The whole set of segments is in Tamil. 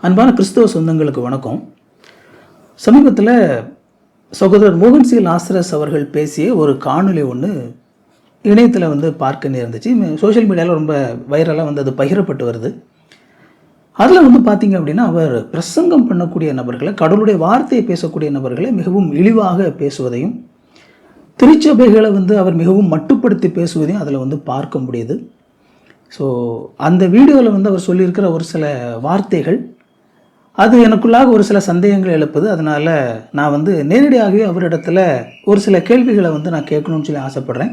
அன்பான கிறிஸ்தவ சொந்தங்களுக்கு வணக்கம். சமீபத்தில் சகோதரர் மோகன் சி லாசரஸ் அவர்கள் பேசிய ஒரு காணொலி ஒன்று இணையத்தில் பார்க்க நேர்ந்துச்சு. சோஷியல் மீடியாவில் ரொம்ப வைரலாக அது பகிரப்பட்டு வருது. அதில் பார்த்தீங்க அப்படின்னா, அவர் பிரசங்கம் பண்ணக்கூடிய நபர்களை, கடவுளுடைய வார்த்தையை பேசக்கூடிய நபர்களை மிகவும் இழிவாக பேசுவதையும், திருச்சபைகளை அவர் மிகவும் மட்டுப்படுத்தி பேசுவதையும் அதில் பார்க்க முடியுது. ஸோ அந்த வீடியோவில் அவர் சொல்லியிருக்கிற ஒரு சில வார்த்தைகள் அது எனக்குள்ளாக ஒரு சில சந்தேகங்கள் எழுப்புது. அதனால் நான் நேரடியாகவே அவரிடத்துல ஒரு சில கேள்விகளை நான் கேட்கணும்னு சொல்லி ஆசைப்பட்றேன்.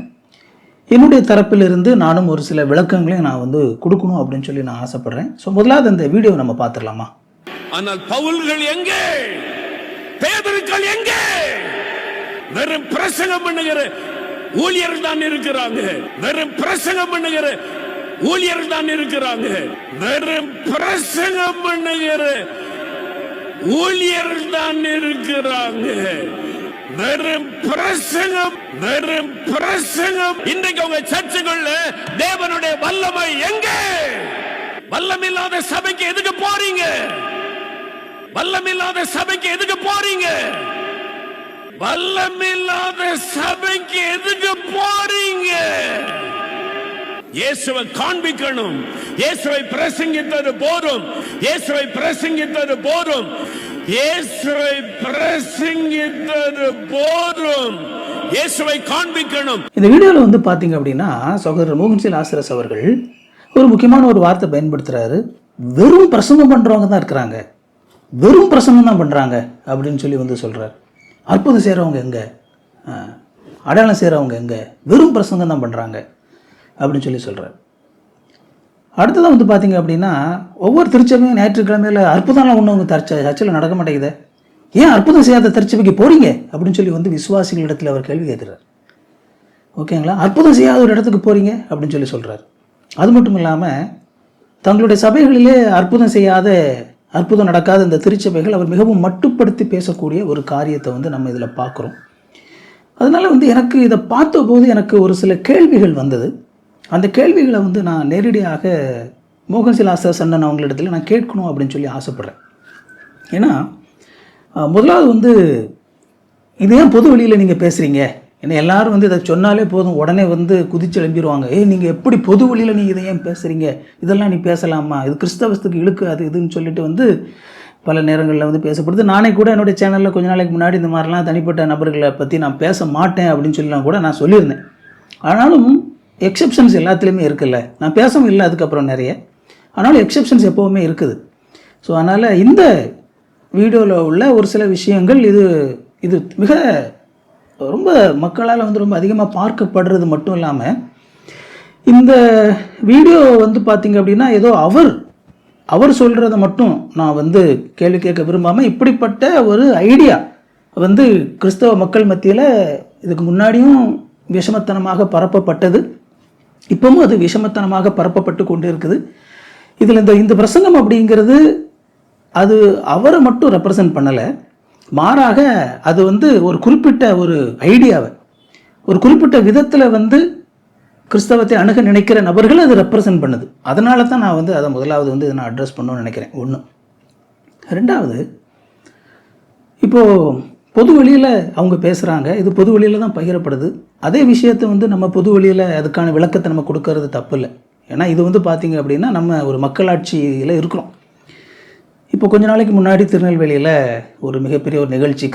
என்னுடைய தரப்பிலிருந்து நானும் ஒரு சில விளக்கங்களையும் நான் கொடுக்கணும் அப்படின்னு சொல்லி நான் ஆசைப்படுறேன். ஸோ முதலாவது அந்த வீடியோ நம்ம பார்த்துடலாமா? ஆனால் பவுல்கள் எங்கே, பேதுருக்கள் எங்கே? வெறும் பிரசங்கம் பண்ணுகிற ஊழியர்கள் தான் இருக்கிறாங்க. வெறும் பிரசங்கம் பண்ணுகிற ஊழியர்கள் தான் இருக்கிறாங்க. வெறும் பிரசங்கம் பண்ணுகிற ஊழியர்கள் தான் இருக்கிறாங்க. வெறும் பிரசங்கம், வெறும் பிரசங்கம். இன்றைக்கு உங்க சர்ச்சுக்குள்ள தேவனுடைய வல்லமை எங்கே? வல்லமில்லாத சபைக்கு எதுக்கு போறீங்க? வல்லமில்லாத சபைக்கு எதுக்கு போறீங்க? வல்லமில்லாத சபைக்கு எதுக்கு போறீங்க? இயேசுவை காண்பிக்கணும். இயேசுவை பிரசங்கித்தது போதும். இயேசுவை பிரசங்கித்தது போதும். இயேசுவை பிரசங்கித்தது போதும். இயேசுவை காண்பிக்கணும். இந்த வீடியோவில் பார்த்தீங்க அப்படின்னா, சகோதரர் மோகன் சி லாசரஸ் அவர்கள் ஒரு முக்கியமான ஒரு வார்த்தை பயன்படுத்துறாரு. வெறும் பிரசங்கம் பண்றவங்க தான் இருக்கிறாங்க, வெறும் பிரசங்கம் தான் பண்றாங்க அப்படின்னு சொல்லி சொல்றாரு. அற்புதம் செய்கிறவங்க எங்க, அடையாளம் செய்கிறவங்க எங்க, வெறும் பிரசங்கம் தான் பண்றாங்க அப்படின்னு சொல்லி சொல்கிறார். அடுத்ததான் பார்த்தீங்க அப்படின்னா, ஒவ்வொரு திருச்சபையும் ஞாயிற்றுக்கிழமையில் அற்புதம்லாம் ஒன்று அவங்க சர்ச்சில் நடக்க மாட்டேங்குது, ஏன் அற்புதம் செய்யாத திருச்சபைக்கு போறீங்க அப்படின்னு சொல்லி விசுவாசிகளிடத்தில் அவர் கேள்வி கேட்குறார். ஓகேங்களா? அற்புதம் செய்யாத ஒரு இடத்துக்கு போறீங்க அப்படின்னு சொல்லி சொல்கிறார். அது மட்டும் இல்லாமல் தங்களுடைய சபைகளிலே அற்புதம் செய்யாத, அற்புதம் நடக்காத இந்த திருச்சபைகள் அவர் மிகவும் மட்டுப்படுத்தி பேசக்கூடிய ஒரு காரியத்தை நம்ம இதில் பார்க்குறோம். அதனால் எனக்கு இதை பார்த்தபோது எனக்கு ஒரு சில கேள்விகள் வந்தது. அந்த கேள்விகளை நான் நேரடியாக மோகன் சி லாசரஸ் அண்ணன் அவங்களிடத்துல நான் கேட்கணும் அப்படின்னு சொல்லி ஆசைப்பட்றேன். ஏன்னா முதலாவது இது ஏன் பொது வெளியில் நீங்கள் பேசுகிறீங்க? ஏன்னா எல்லாரும் இதை சொன்னாலே போதும், உடனே குதிச்சு எழும்பிடுவாங்க. நீங்கள் எப்படி பொது வெளியில் நீங்கள் இதை ஏன் பேசுகிறீங்க, இதெல்லாம் நீ பேசலாமா, இது கிறிஸ்தவத்துக்கு இழுக்கு அது இதுன்னு சொல்லிட்டு பல நேரங்களில் பேசப்படுது. நானே கூட என்னுடைய சேனலில் கொஞ்ச நாளைக்கு முன்னாடி இந்த மாதிரிலாம் தனிப்பட்ட நபர்களை பற்றி நான் பேச மாட்டேன் அப்படின்னு சொல்லலாம் கூட நான் சொல்லியிருந்தேன். ஆனாலும் எக்ஸெப்ஷன்ஸ் எல்லாத்துலேயுமே இருக்குல்ல, நான் பேசவும் இல்லை அதுக்கப்புறம் நிறைய, ஆனாலும் எக்ஸெப்ஷன்ஸ் எப்போவுமே இருக்குது. ஸோ அதனால் இந்த வீடியோவில் உள்ள ஒரு சில விஷயங்கள் இது மிக ரொம்ப மக்களால் ரொம்ப அதிகமாக பார்க்கப்படுறது மட்டும் இல்லாமல், இந்த வீடியோ பார்த்திங்க அப்படின்னா ஏதோ அவர் சொல்கிறத மட்டும் நான் கேள்வி கேட்க விரும்பாமல், இப்படிப்பட்ட ஒரு ஐடியா கிறிஸ்தவ மக்கள் மத்தியில் இதுக்கு முன்னாடியும் விஷமத்தனமாக பரப்பப்பட்டது, இப்பவும் அது விஷமத்தனமாக பரப்பப்பட்டு கொண்டு இருக்குது. இதில் இந்த பிரசங்கம் அப்படிங்கிறது அது அவரை மட்டும் ரெப்ரசன்ட் பண்ணலை, மாறாக அது ஒரு குறிப்பிட்ட ஒரு ஐடியாவை ஒரு குறிப்பிட்ட விதத்தில் கிறிஸ்தவத்தை அணுக நினைக்கிற நபர்கள் அது ரெப்ரசன்ட் பண்ணுது. அதனால தான் நான் அதை முதலாவது இதை நான் அட்ரஸ் பண்ணணும்னு நினைக்கிறேன். ஒன்று. ரெண்டாவது, இப்போது பொது வழியில் அவங்க பேசுகிறாங்க, இது பொது வழியில் தான் பகிரப்படுது. அதே விஷயத்தை நம்ம பொது வழியில் அதுக்கான விளக்கத்தை நம்ம கொடுக்கறது தப்பு இல்லை. ஏன்னா இது பார்த்திங்க அப்படின்னா நம்ம ஒரு மக்களாட்சியில் இருக்கிறோம். இப்போ கொஞ்ச நாளைக்கு முன்னாடி திருநெல்வேலியில் ஒரு மிகப்பெரிய ஒரு நிகழ்ச்சி,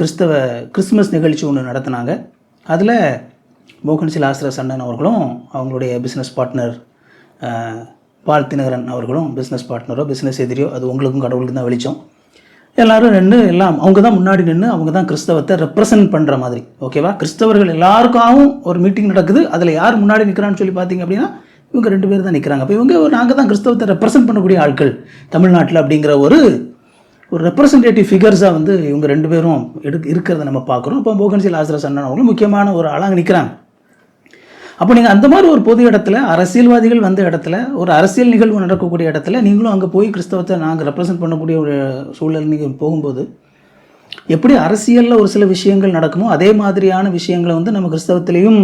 கிறிஸ்மஸ் நிகழ்ச்சி ஒன்று நடத்தினாங்க. அதில் மோகன் சி லாசரஸ் அண்ணன் அவர்களும் அவங்களுடைய பிஸ்னஸ் பார்ட்னர் பால் தினகரன் அவர்களும், பிஸ்னஸ் பார்ட்னரோ பிஸ்னஸ் எதிரியோ அது உங்களுக்கும் கடவுளுக்கும் தான் வெளிச்சம், எல்லாரும் நின்று எல்லாம் அவங்க தான் முன்னாடி நின்று அவங்க தான் கிறிஸ்தவத்தை ரெப்ரசன்ட் பண்ணுற மாதிரி. ஓகேவா? கிறிஸ்தவர்கள் எல்லாருக்காகவும் ஒரு மீட்டிங் நடக்குது, அதில் யார் முன்னாடி நிற்கிறான்னு சொல்லி பார்த்தீங்க அப்படின்னா இவங்க 2 பேர் தான் நிற்கிறாங்க. அப்போ நாங்கள் தான் கிறிஸ்தவத்தை ரெப்ரசன்ட் பண்ணக்கூடிய ஆட்கள் தமிழ்நாட்டில் அப்படிங்கிற ஒரு ரெப்ரசன்டேட்டிவ் ஃபிகர்ஸாக இவங்க 2 பேரும் இருக்கிறத நம்ம பார்க்குறோம். அப்போ மோகன் சி லாசரஸ் அண்ணன் அவங்களும் முக்கியமான ஒரு ஆளாக நிற்கிறாங்க. அப்போ நீங்கள் அந்த மாதிரி ஒரு பொது இடத்துல, அரசியல்வாதிகள் இடத்துல, ஒரு அரசியல் நிகழ்வு நடக்கக்கூடிய இடத்துல நீங்களும் அங்கே போய் கிறிஸ்தவத்தை நாங்கள் ரெப்ரசன்ட் பண்ணக்கூடிய ஒரு சூழல் நீங்கள் போகும்போது, எப்படி அரசியலில் ஒரு சில விஷயங்கள் நடக்குமோ அதே மாதிரியான விஷயங்களை நம்ம கிறிஸ்தவத்திலையும்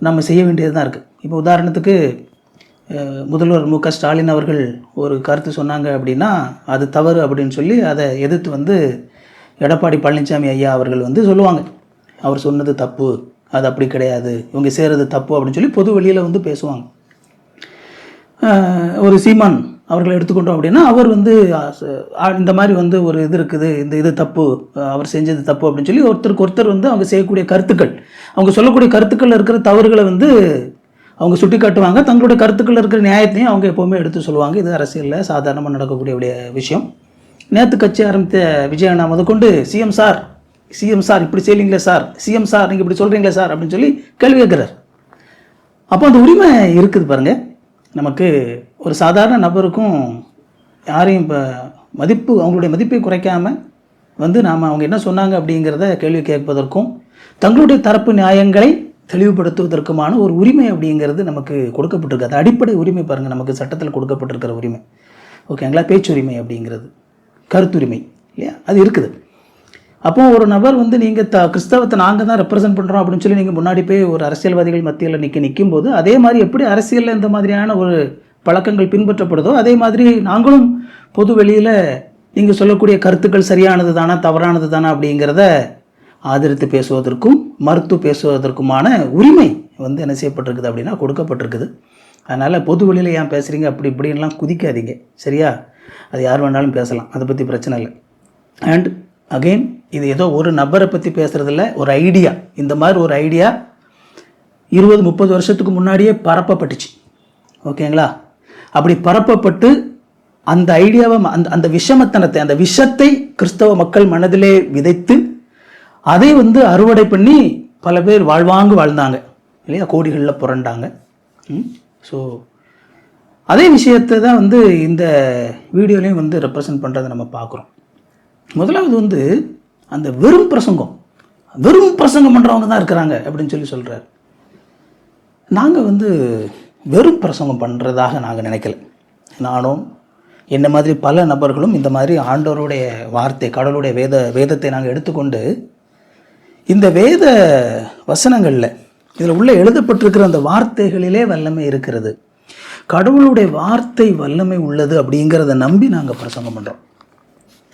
நம்ம செய்ய வேண்டியது தான் இருக்குது. இப்போ உதாரணத்துக்கு முதல்வர் மு க ஸ்டாலின் அவர்கள் ஒரு கருத்து சொன்னாங்க அப்படின்னா அது தவறு அப்படின்னு சொல்லி அதை எதிர்த்து வந்து எடப்பாடி பழனிசாமி ஐயா அவர்கள் வந்து சொல்லுவாங்க, அவர் சொன்னது தப்பு, அது அப்படி கிடையாது, இவங்க செய்கிறது தப்பு அப்படின்னு சொல்லி பொது வெளியில் வந்து பேசுவாங்க. ஒரு சீமான் அவர்களை எடுத்துக்கிட்டோம் அப்படின்னா அவர் வந்து இந்த மாதிரி வந்து ஒரு இது இருக்குது, இது தப்பு, அவர் செஞ்சது தப்பு அப்படின்னு சொல்லி ஒருத்தருக்கு ஒருத்தர் வந்து அவங்க செய்யக்கூடிய கருத்துக்கள், அவங்க சொல்லக்கூடிய கருத்துக்கள் இருக்கிற தவறுகளை வந்து அவங்க சுட்டி காட்டுவாங்க. தங்களுடைய கருத்துக்கள் இருக்கிற நியாயத்தையும் அவங்க எப்போவுமே எடுத்து சொல்லுவாங்க. இது அரசியலில் சாதாரணமாக நடக்கக்கூடிய விஷயம். நேற்று கட்சி ஆரம்பித்த விஜயண்ணா முதற்கொண்டு சிஎம் சார் இப்படி செய்யலீங்களே சார், சிஎம் சார் நீங்கள் இப்படி சொல்கிறீங்களே சார் அப்படின்னு சொல்லி கேள்வி கேட்குறார். அப்போ அந்த உரிமை இருக்குது பாருங்கள். நமக்கு ஒரு சாதாரண நபருக்கும் யாரையும் இப்போ அவங்களுடைய மதிப்பை குறைக்காமல் வந்து நாம் அவங்க என்ன சொன்னாங்க அப்படிங்கிறத கேள்வி கேட்பதற்கும் தங்களுடைய தரப்பு நியாயங்களை தெளிவுபடுத்துவதற்குமான ஒரு உரிமை அப்படிங்கிறது நமக்கு கொடுக்கப்பட்டிருக்கு. அது அடிப்படை உரிமை பாருங்கள், நமக்கு சட்டத்தில் கொடுக்கப்பட்டிருக்கிற உரிமை. ஓகேங்களா? பேச்சுரிமை அப்படிங்கிறது, கருத்துரிமை இல்லையா, அது இருக்குது. அப்போது ஒரு நபர் வந்து நீங்கள் கிறிஸ்தவத்தை நாங்கள் தான் ரெப்ரசன்ட் பண்ணுறோம் அப்படின்னு சொல்லி நீங்கள் முன்னாடி போய் ஒரு அரசியல்வாதிகள் மத்தியில் நிற்கும் போது அதே மாதிரி எப்படி அரசியலில் இந்த மாதிரியான ஒரு பழக்கங்கள் பின்பற்றப்படுதோ அதே மாதிரி நாங்களும் பொது வெளியில் நீங்கள் சொல்லக்கூடிய கருத்துக்கள் சரியானது தானா தவறானது தானா அப்படிங்கிறத ஆதரித்து பேசுவதற்கும் மறுத்து பேசுவதற்குமான உரிமை வந்து என்ன செய்யப்பட்டிருக்குது அப்படின்னா கொடுக்கப்பட்டிருக்குது. அதனால் பொது வெளியில் ஏன் பேசுகிறீங்க அப்படி இப்படின்லாம் குதிக்காதீங்க, சரியா? அது யார் வேணாலும் பேசலாம், அதை பற்றி பிரச்சனை இல்லை. அண்ட் அகெயின் இது ஏதோ ஒரு நபரை பற்றி பேசுகிறதில்ல, ஒரு ஐடியா. இந்த மாதிரி ஒரு ஐடியா 20-30 வருஷத்துக்கு முன்னாடியே பரப்பப்பட்டுச்சு. ஓகேங்களா? அப்படி பரப்பப்பட்டு அந்த ஐடியாவை அந்த விஷமத்தனத்தை அந்த விஷத்தை கிறிஸ்தவ மக்கள் மனதிலே விதைத்து அதை வந்து அறுவடை பண்ணி பல பேர் வாழ்ந்தாங்க இல்லையா, கோடிகளில் புரண்டாங்க. ஸோ அதே விஷயத்தை தான் வந்து இந்த வீடியோலையும் வந்து ரெப்ரசன்ட் பண்ணுறதை நம்ம பார்க்குறோம். முதலாவது வந்து அந்த வெறும் பிரசங்கம் பண்ணுறவங்க தான் இருக்கிறாங்க அப்படின்னு சொல்லி சொல்கிறார். நாங்கள் வந்து வெறும் பிரசங்கம் பண்ணுறதாக நாங்கள் நினைக்கல. நானும் என்ன மாதிரி பல நபர்களும் இந்த மாதிரி ஆண்டவருடைய வார்த்தை, கடவுளுடைய வேதத்தை நாங்கள் எடுத்துக்கொண்டு இந்த வேத வசனங்களில் இதில் உள்ள எழுதப்பட்டிருக்கிற அந்த வார்த்தைகளிலே வல்லமை இருக்கிறது, கடவுளுடைய வார்த்தை வல்லமை உள்ளது அப்படிங்கிறத நம்பி நாங்கள் பிரசங்கம் பண்ணுறோம்.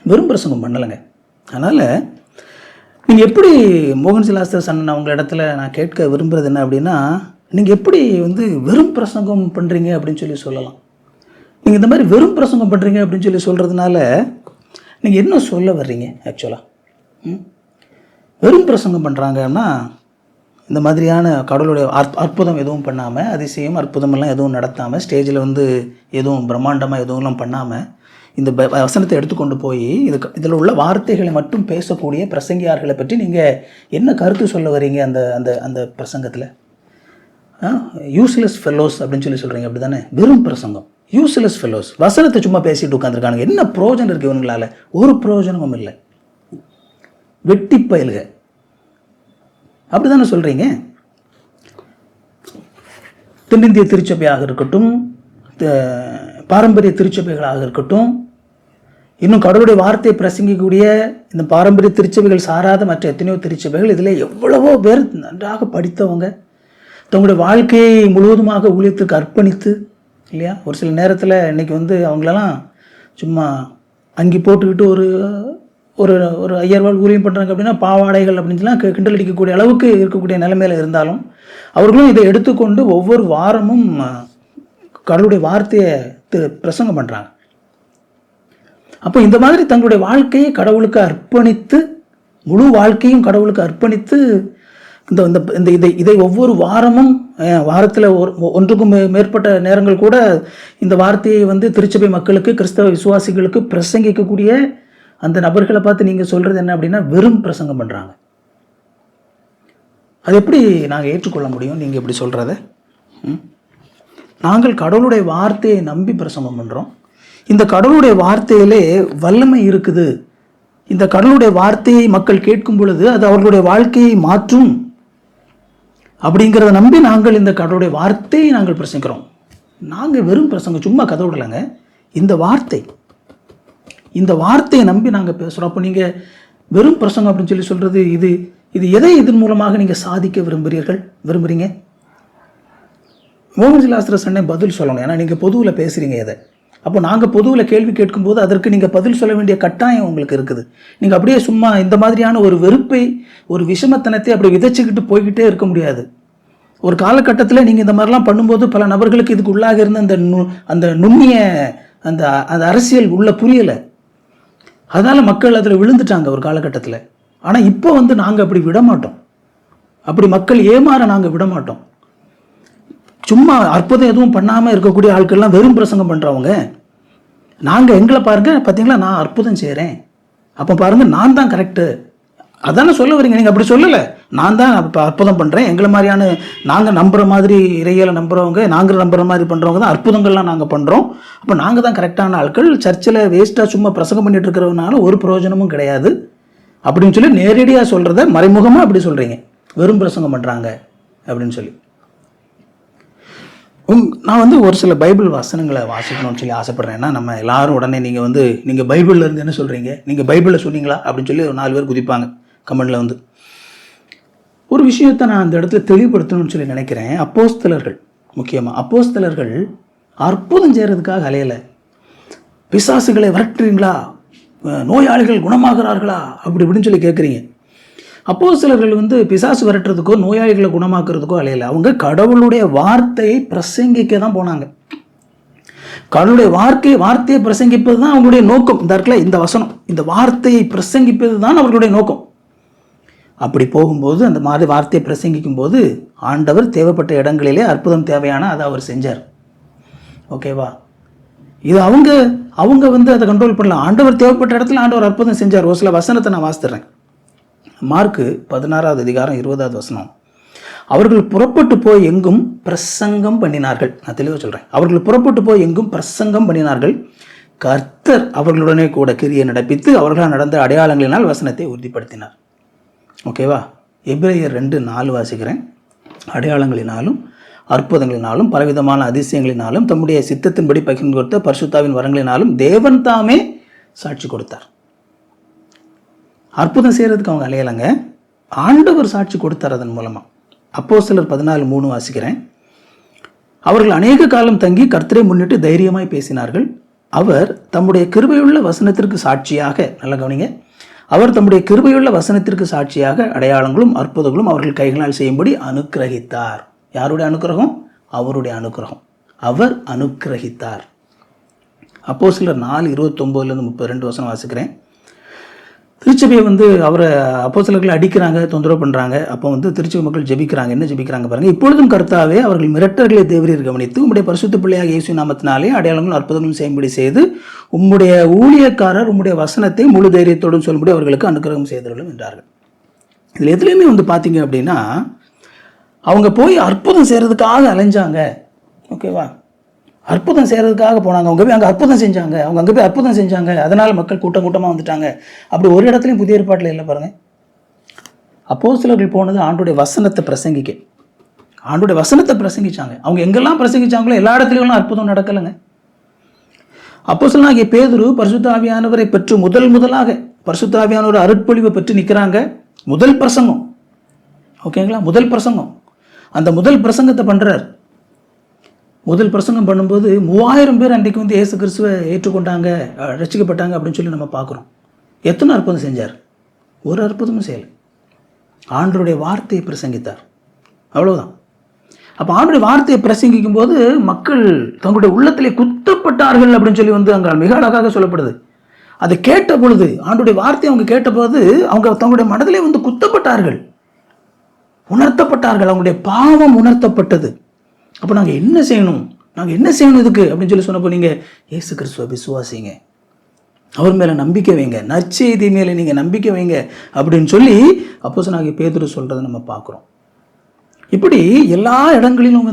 வெறும் பிரசங்கம் பண்ணலைங்க. அதனால் நீங்கள் எப்படி மோகன் சிலாஸ்தர் சன் அவங்க இடத்துல நான் கேட்க விரும்புகிறது என்ன அப்படின்னா, நீங்கள் எப்படி வந்து வெறும் பிரசங்கம் பண்ணுறீங்க அப்படின்னு சொல்லி சொல்லலாம். நீங்கள் இந்த மாதிரி வெறும் பிரசங்கம் பண்ணுறீங்க அப்படின்னு சொல்லி சொல்கிறதுனால நீங்கள் என்ன சொல்ல வர்றீங்க? ஆக்சுவலாக வெறும் பிரசங்கம் பண்ணுறாங்கன்னா இந்த மாதிரியான கடவுளுடைய அற்புதம் எதுவும் பண்ணாமல், அதிசயம் அற்புதமெல்லாம் எதுவும் நடத்தாமல், ஸ்டேஜில் வந்து எதுவும் பிரம்மாண்டமாக எதுவும்லாம் பண்ணாமல் இந்த வசனத்தை எடுத்துக்கொண்டு போய் இதில் உள்ள வார்த்தைகளை மட்டும் பேசக்கூடிய பிரசங்கியார்களை பற்றி நீங்கள் என்ன கருத்து சொல்ல வரீங்க? அந்த அந்த அந்த பிரசங்கத்தில் யூஸ்லெஸ் ஃபெல்லோஸ் அப்படின்னு சொல்லி சொல்கிறீங்க, அப்படி தானே? வெறும் பிரசங்கம், யூஸ்லெஸ் ஃபெல்லோஸ், வசனத்தை சும்மா பேசிட்டு உட்காந்துருக்காங்க. என்ன பிரயோஜனம் இருக்குது இவங்களால? ஒரு பிரயோஜனமும் இல்லை, வெட்டி பயல்க, அப்படி தானே சொல்கிறீங்க. தென்னிந்திய திருச்சபையாக இருக்கட்டும், பாரம்பரிய திருச்சபைகளாக இருக்கட்டும், இன்னும் கடவுளுடைய வார்த்தையை பிரசங்கிக்கக்கூடிய இந்த பாரம்பரிய திருச்சபைகள் சாராத மற்ற எத்தனையோ திருச்சபைகள், இதில் எவ்வளவோ பேர் நன்றாக படித்தவங்க, தங்களுடைய வாழ்க்கையை முழுவதுமாக ஊழியத்துக்கு அர்ப்பணித்து இல்லையா. ஒரு சில நேரத்தில் இன்றைக்கி வந்து அவங்களெல்லாம் சும்மா அங்கி போட்டுக்கிட்டு ஒரு ஒரு ஒரு 5000 ரூபாய் ஊழியம் பண்ணுறாங்க அப்படின்னா பாவாடைகள் அப்படின்லாம் கிண்டல் அடிக்கக்கூடிய அளவுக்கு இருக்கக்கூடிய நிலைமையில் இருந்தாலும் அவர்களும் இதை எடுத்துக்கொண்டு ஒவ்வொரு வாரமும் கடவுளுடைய வார்த்தையை பிரசங்கம் பண்ணுறாங்க. அப்போ இந்த மாதிரி தங்களுடைய வாழ்க்கையை கடவுளுக்கு அர்ப்பணித்து, முழு வாழ்க்கையும் கடவுளுக்கு அர்ப்பணித்து இதை ஒவ்வொரு வாரமும் வாரத்தில் ஒன்றுக்கும் மேற்பட்ட நேரங்கள் கூட இந்த வார்த்தையை வந்து திருச்சபை மக்களுக்கு, கிறிஸ்தவ விசுவாசிகளுக்கு பிரசங்கிக்கக்கூடிய அந்த நபர்களை பார்த்து நீங்கள் சொல்கிறது என்ன அப்படின்னா வெறும் பிரசங்கம் பண்ணுறாங்க. அது எப்படி நாங்கள் ஏற்றுக்கொள்ள முடியும் நீங்கள் இப்படி சொல்கிறத? நாங்கள் கடவுளுடைய வார்த்தையை நம்பி பிரசங்கம் பண்ணுறோம். இந்த கடவுளுடைய வார்த்தையிலே வல்லமை இருக்குது. இந்த கடவுளுடைய வார்த்தையை மக்கள் கேட்கும் பொழுது அது அவர்களுடைய வாழ்க்கையை மாற்றும் அப்படிங்கிறத நம்பி நாங்கள் இந்த கடவுளுடைய வார்த்தையை நாங்கள் பிரசங்கிக்கிறோம். நாங்கள் வெறும் பிரசங்கம் சும்மா கதை விடலைங்க. இந்த வார்த்தையை நம்பி நாங்கள் பேசுகிறோம். அப்போ நீங்கள் வெறும் பிரசங்கம் அப்படின்னு சொல்லி சொல்கிறது இது எதை இதன் மூலமாக நீங்கள் சாதிக்க விரும்புகிறீங்க? மோகன்சி லாசரஸ் அண்ணன் பதில் சொல்லணும். ஏன்னா நீங்கள் பொதுவில் பேசுகிறீங்க இதை. அப்போ நாங்கள் பொதுவில் கேள்வி கேட்கும்போது அதற்கு நீங்கள் பதில் சொல்ல வேண்டிய கட்டாயம் உங்களுக்கு இருக்குது. நீங்கள் அப்படியே சும்மா இந்த மாதிரியான ஒரு வெறுப்பை, ஒரு விஷமத்தனத்தை அப்படி விதைச்சிக்கிட்டு போய்கிட்டே இருக்க முடியாது. ஒரு காலகட்டத்தில் நீங்கள் இந்த மாதிரிலாம் பண்ணும்போது பல நபர்களுக்கு இதுக்கு உள்ளாக இருந்த அந்த நுண்ணிய அந்த அரசியல் உள்ள புரியலை. அதனால் மக்கள் அதில் விழுந்துட்டாங்க ஒரு காலகட்டத்தில். ஆனால் இப்போ நாங்கள் அப்படி விட மாட்டோம். அப்படி மக்கள் ஏமாற நாங்கள் விட மாட்டோம். சும்மா அற்புதம் எதுவும் பண்ணாமல் இருக்கக்கூடிய ஆட்கள்லாம் வெறும் பிரசங்கம் பண்ணுறவங்க. நாங்கள் எங்களை பாருங்க, பார்த்தீங்களா, நான் அற்புதம் செய்கிறேன், அப்போ பாருங்கள் நான் தான் கரெக்டு, அதானே சொல்ல வரீங்க. நீங்கள் அப்படி சொல்லலை. நான் தான் இப்போ அற்புதம் பண்ணுறேன், எங்களை மாதிரியான நாங்கள் நம்புகிற மாதிரி இறையில நம்புகிறவங்க, நாங்கள் நம்புகிற மாதிரி பண்ணுறவங்க தான் அற்புதங்கள்லாம் நாங்கள் பண்ணுறோம், அப்போ நாங்கள் தான் கரெக்டான ஆட்கள், சர்ச்சில் வேஸ்ட்டாக சும்மா பிரசங்கம் பண்ணிட்டு இருக்கிறதுனால ஒரு பிரயோஜனமும் கிடையாது அப்படின்னு சொல்லி நேரடியாக சொல்கிறத மறைமுகமாக அப்படி சொல்கிறீங்க, வெறும் பிரசங்கம் பண்ணுறாங்க அப்படின்னு சொல்லி. நான் ஒரு சில பைபிள் வசனங்களை வாசிக்கணும்னு சொல்லி ஆசைப்பட்றேன். ஏன்னா நம்ம எல்லாரும் உடனே நீங்கள் பைபிளில் இருந்து என்ன சொல்கிறீங்க, நீங்கள் பைபிளில் சொன்னீங்களா அப்படின்னு சொல்லி ஒரு 4 பேர் குதிப்பாங்க கமெண்டில். ஒரு விஷயத்தை நான் அந்த இடத்துல தெளிவுபடுத்தணும்னு சொல்லி நினைக்கிறேன். அப்போஸ்தலர்கள், முக்கியமாக அப்போஸ்தலர்கள் அற்புதம் செய்கிறதுக்காக அலையலை. பிசாசுகளை விரட்டுறீங்களா, நோயாளிகள் குணமாகிறார்களா அப்படி இப்படின்னு சொல்லி கேட்குறீங்க. அப்போஸ்தலர்கள் பிசாசு விரட்டுறதுக்கோ நோயாளிகளை குணமாக்குறதுக்கோ அலையலை. அவங்க கடவுளுடைய வார்த்தையை பிரசங்கிக்க தான் போனாங்க. கடவுளுடைய வார்த்தையை பிரசங்கிப்பது தான் அவங்களுடைய நோக்கம். இந்த இடத்துல இந்த வசனம், இந்த வார்த்தையை பிரசங்கிப்பது தான் அவர்களுடைய நோக்கம். அப்படி போகும்போது அந்த மாதிரி வார்த்தையை பிரசங்கிக்கும் போது ஆண்டவர் தேவைப்பட்ட இடங்களிலே அற்புதம் தேவையான அதை அவர் செஞ்சார். ஓகேவா? இது அவங்க அதை கண்ட்ரோல் பண்ணலாம். ஆண்டவர் தேவைப்பட்ட இடத்துல ஆண்டவர் அற்புதம் செஞ்சார். ஒரு சில வசனத்தை நான் வாசித்துறேன். மார்க்கு 16வது அதிகாரம் 20வது வசனம். அவர்கள் புறப்பட்டு போய் எங்கும் பிரசங்கம் பண்ணினார்கள். நான் தெளிவாக சொல்கிறேன். அவர்கள் புறப்பட்டு போய் எங்கும் பிரசங்கம் பண்ணினார்கள். கர்த்தர் அவர்களுடனே கூட கிரியை நடப்பித்து அவர்களால் நடந்த அடையாளங்களினால் வசனத்தை உறுதிப்படுத்தினார். ஓகேவா? எபிரேயர் 2:4 வாசிக்கிறேன். அடையாளங்களினாலும் அற்புதங்களினாலும் பலவிதமான அதிசயங்களினாலும் தம்முடைய சித்தத்தின்படி பகிர்ந்து கொடுத்த பரிசுத்தாவின் வரங்களினாலும் தேவன் தாமே சாட்சி கொடுத்தார். அற்புதம் செய்கிறதுக்கு அவங்க அலையலைங்க, ஆண்டவர் சாட்சி கொடுத்தார் அதன் மூலமாக. அப்போஸ்தலர் 14:3 வாசிக்கிறேன். அவர்கள் அநேக காலம் தங்கி கர்த்தரை முன்னிட்டு தைரியமாய் பேசினார்கள். அவர் தம்முடைய கிருபையுள்ள வசனத்திற்கு சாட்சியாக, நல்ல கவனிங்க, அவர் தம்முடைய கிருபையுள்ள வசனத்திற்கு சாட்சியாக அடையாளங்களும் அற்புதங்களும் அவர்கள் கைகளால் செய்யும்படி அனுக்கிரகித்தார். யாருடைய அனுக்கிரகம்? அவருடைய அனுக்கிரகம். அவர் அனுக்கிரகித்தார். அப்போஸ்தலர் 4:29-32 வசனம் வாசிக்கிறேன். திருச்சபையை அவரை அப்போஸ்தலர்களை அடிக்கிறாங்க, தொந்தரவு பண்ணுறாங்க. அப்போ திருச்சபை மக்கள் ஜெபிக்கிறாங்க. என்ன ஜெபிக்கிறாங்க பாருங்கள். இப்பொழுதும் கர்த்தாவே, அவர்கள் மிரட்டர்களை தேவரீர் கவனித்து உம்முடைய பரிசுத்த பிள்ளையாக இயேசு நாமத்தினாலே அடையாளங்களும் அற்புதங்களும் செய்யும்படி செய்து உம்முடைய ஊழியக்காரர் உம்முடைய வசனத்தை முழு தைரியத்தோடு சொல்லும்படி அவர்களுக்கு அனுக்கிரகம் செய்தவர்களும் என்றார்கள். இதில் எதுலேயுமே பார்த்தீங்க அப்படின்னா அவங்க போய் அற்புதம் செய்கிறதுக்காக அலைஞ்சாங்க. ஓகேவா? அற்புதம் செய்கிறதுக்காக போனாங்க. அவங்க போய் அங்கே அற்புதம் செஞ்சாங்க. அவங்க அங்கே போய் அற்புதம் செஞ்சாங்க, அதனால் மக்கள் கூட்டமாக வந்துட்டாங்க. அப்படி ஒரு இடத்துலையும் புதிய ஏற்பாட்டில் இல்லை பாருங்கள். அப்போஸ்தலர்கள் போனது ஆண்டோடைய வசனத்தை பிரசங்கிக்க. ஆண்டோடைய வசனத்தை பிரசங்கிச்சாங்க. அவங்க எங்கெல்லாம் பிரசங்கிச்சாங்களோ எல்லா இடத்துலையும் அற்புதம் நடக்கலைங்க. அப்போஸ்தலனாகிய பேதுரு பரிசுத்த ஆவியானவரை பெற்று முதலாக பரிசுத்த ஆவியானவர் அருட்பொழிவை பெற்று நிற்கிறாங்க. முதல் பிரசங்கம். ஓகேங்களா? முதல் பிரசங்கம். அந்த முதல் பிரசங்கத்தை பண்ணுறார். முதல் பிரசங்கம் பண்ணும்போது 3000 பேர் அன்றைக்கு இயேசு கிறிஸ்துவை ஏற்றுக்கொண்டாங்க, ரட்சிக்கப்பட்டாங்க அப்படின்னு சொல்லி நம்ம பார்க்குறோம். எத்தனை அற்புதம் செஞ்சார்? ஒரு அற்புதமும் செய்யலை. ஆண்டவருடைய வார்த்தையை பிரசங்கித்தார், அவ்வளோதான். அப்போ ஆண்டவருடைய வார்த்தையை பிரசங்கிக்கும் போது மக்கள் தங்களுடைய உள்ளத்திலே குத்தப்பட்டார்கள் அப்படின்னு சொல்லி அங்கே மிக அழகாக சொல்லப்படுது. அதை கேட்ட பொழுது, ஆண்டவருடைய வார்த்தையை அவங்க கேட்டபோது அவங்க தங்களுடைய மனதிலே குத்தப்பட்டார்கள், உணர்த்தப்பட்டார்கள். அவங்களுடைய பாவம் உணர்த்தப்பட்டது. அப்போ நாங்கள் என்ன செய்யணும் இதுக்கு அப்படின்னு சொல்லி சொன்னப்போ, நீங்கள் இயேசு கிறிஸ்துவை விசுவாசிங்க, அவர் மேலே நம்பிக்கை வைங்க, நற்செய்தி மேலே நீங்கள் நம்பிக்கை வைங்க அப்படின்னு சொல்லி அப்போஸ்தலனாகிய பேதுரு சொல்கிறத நம்ம பார்க்குறோம். இப்படி எல்லா இடங்களிலும்